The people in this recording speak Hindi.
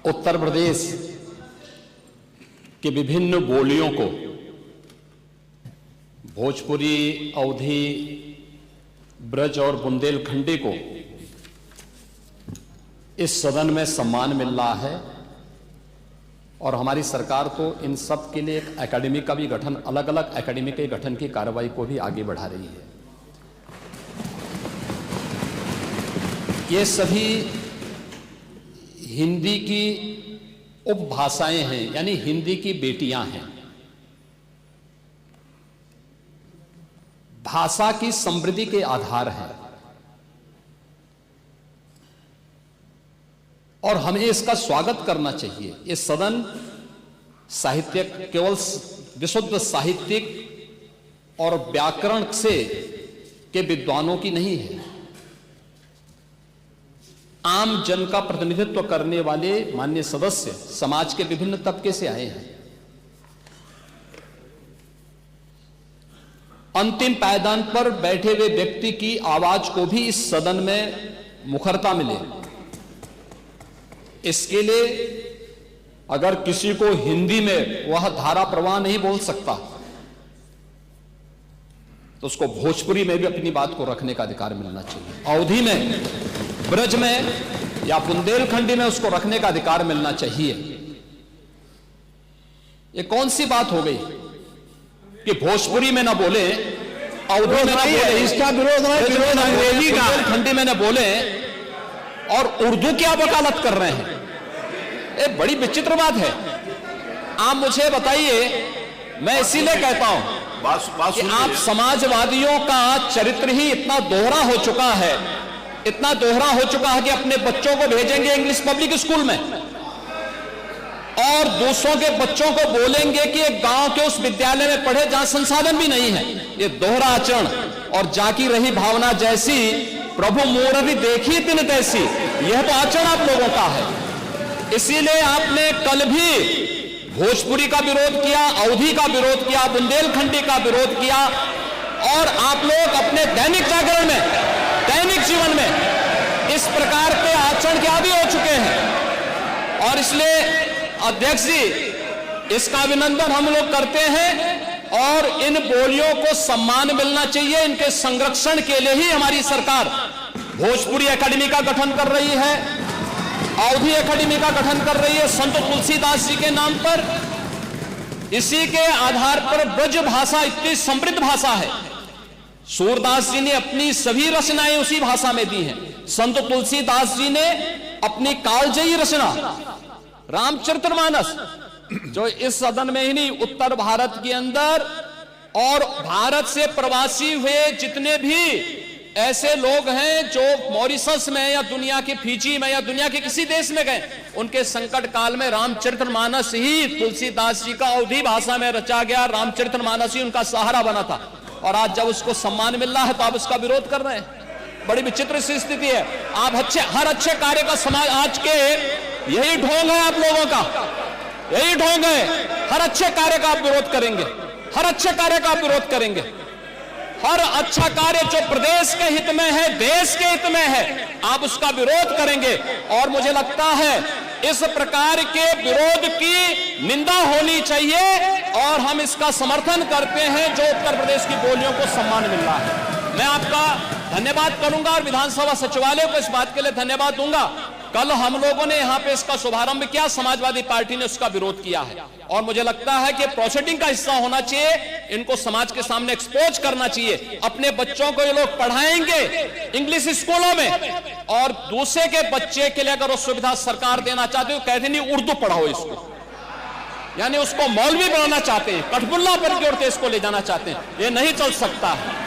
उत्तर प्रदेश के विभिन्न बोलियों को, भोजपुरी, अवधी, ब्रज और बुंदेलखंडी को इस सदन में सम्मान मिल रहा है और हमारी सरकार तो इन सब के लिए एक एकेडमी का भी गठन, अलग अलग एकेडमी के गठन की कार्रवाई को भी आगे बढ़ा रही है। ये सभी हिंदी की उपभाषाएं हैं, यानी हिंदी की बेटियां हैं। भाषा की समृद्धि के आधार हैं और हमें इसका स्वागत करना चाहिए। ये सदन साहित्य केवल विशुद्ध साहित्यिक और व्याकरण से के विद्वानों की नहीं है, आम जन का प्रतिनिधित्व करने वाले माननीय सदस्य समाज के विभिन्न तबके से आए हैं। अंतिम पायदान पर बैठे हुए व्यक्ति की आवाज को भी इस सदन में मुखरता मिले, इसके लिए अगर किसी को हिंदी में वह धारा प्रवाह नहीं बोल सकता तो उसको भोजपुरी में भी अपनी बात को रखने का अधिकार मिलना चाहिए, अवधी में, ब्रज में या बुंदेलखंडी में उसको रखने का अधिकार मिलना चाहिए। ये कौन सी बात हो गई कि भोजपुरी में ना बोले, अवधी में ना बोले, इसका विरोध अंग्रेजी का, बुंदेलखंडी में ना बोले और उर्दू की आप वकालत कर रहे हैं। ये बड़ी विचित्र बात है। आप मुझे बताइए, मैं इसीलिए कहता हूं कि आप समाजवादियों का चरित्र ही इतना दोहरा हो चुका है, इतना दोहरा हो चुका है कि अपने बच्चों को भेजेंगे इंग्लिश पब्लिक स्कूल में और दूसरों के बच्चों को बोलेंगे कि एक गांव के उस विद्यालय में पढ़े जहां संसाधन भी नहीं है। ये दोहरा आचरण और जाकी रही भावना जैसी प्रभु मूर्ति देखी दिन तैसी, यह तो आचरण आप लोगों का है। इसीलिए आपने कल भी भोजपुरी का विरोध किया, अवधी का विरोध किया, बुंदेलखंडी का विरोध किया और आप लोग अपने दैनिक जागरण में, दैनिक जीवन में इस प्रकार के आचरण के आदी हो चुके हैं। और इसलिए अध्यक्ष जी, इसका अभिनंदन हम लोग करते हैं और इन बोलियों को सम्मान मिलना चाहिए। इनके संरक्षण के लिए ही हमारी सरकार भोजपुरी एकेडमी का गठन कर रही है, अवधी एकेडमी का गठन कर रही है संत तुलसीदास जी के नाम पर। इसी के आधार पर ब्रज भाषा इतनी समृद्ध भाषा है। सूरदास जी ने अपनी सभी रचनाएं उसी भाषा में दी हैं। संत तुलसीदास जी ने अपनी कालजयी रचना रामचरितमानस, जो इस सदन में ही नहीं, उत्तर भारत के अंदर और भारत से प्रवासी हुए जितने भी ऐसे लोग हैं जो मॉरिशस में या दुनिया के फिजी में या दुनिया के किसी देश में गए, उनके संकट काल में रामचरितमानस ही तुलसीदास जी का अवधी भाषा में रचा गया, रामचरितमानस ही उनका सहारा बना था। और आज जब उसको सम्मान मिल रहा है तो आप उसका विरोध कर रहे हैं। बड़ी विचित्र सी स्थिति है। आप हर अच्छे कार्य का समाज, आज के यही ढोंग है आप लोगों का, यही ढोंग है। हर अच्छे कार्य का आप विरोध करेंगे, हर अच्छे कार्य का आप विरोध करेंगे। हर अच्छा कार्य जो प्रदेश के हित में है, देश के हित में है, आप उसका विरोध करेंगे। और मुझे लगता है इस प्रकार के विरोध की निंदा होनी चाहिए और हम इसका समर्थन करते हैं जो उत्तर प्रदेश की बोलियों को सम्मान मिल रहा है। मैं आपका धन्यवाद करूंगा और विधानसभा सचिवालय को इस बात के लिए धन्यवाद दूंगा। कल हम लोगों ने यहां पे इसका शुभारंभ किया, समाजवादी पार्टी ने उसका विरोध किया है और मुझे लगता है कि प्रोसीडिंग का हिस्सा होना चाहिए। इनको समाज के सामने एक्सपोज करना चाहिए। अपने बच्चों को ये लोग पढ़ाएंगे इंग्लिश स्कूलों में और दूसरे के बच्चे के लिए अगर वो सुविधा सरकार देना चाहते हो, कहते नहीं उर्दू पढ़ाओ इसको, यानी उसको मौलवी बनाना चाहते हैं, कठपुल्ला पर की ओर इसको ले जाना चाहते हैं। ये नहीं चल सकता है।